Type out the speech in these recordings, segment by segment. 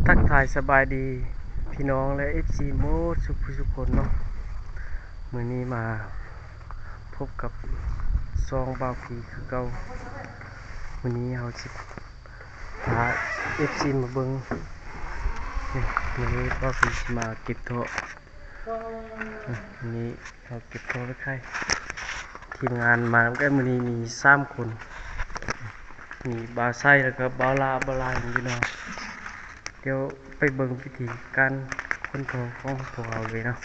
ทักทายสบายดีพี่น้องและ FC โมดสุขทุกคนเนาะมื้อนี้มาพบกับซองบ่าวผีคือเก่ามื้อนี้เฮาสิพา FC มาเบิ่งนี่มื้อนี้บ่าวผีสิมาเก็บโต๊ะมื้อนี้เฮาเก็บโต๊ะไว้ใครทีมงานมากันมื้อนี้มี3คนมีบ่าวไส้แล้วก็บ่าวลาพี่น้องเดี๋ยวไปเบิ่งวิธีการคนโทรของพวกเราเลยเนาะ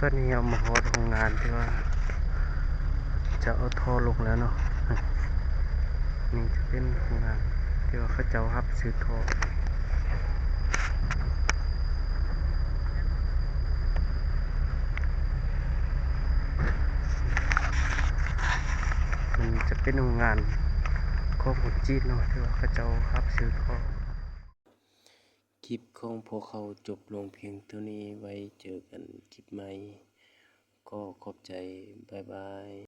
ตอนนี้เอามาฮอดโรงงานที่ว่าจะเอาท่อลงแล้วเนาะนี่จะเป็นโรงงานที่ว่าเขาจะรับซื้อท่อมันจะเป็นโรงงานของคนจีนเนาะที่ว่าเขาจะรับซื้อท่อคลิปของพวกเขาจบลงเพียงเท่านี้ไว้เจอกันคลิปใหม่ก็ขอบใจบ๊ายบาย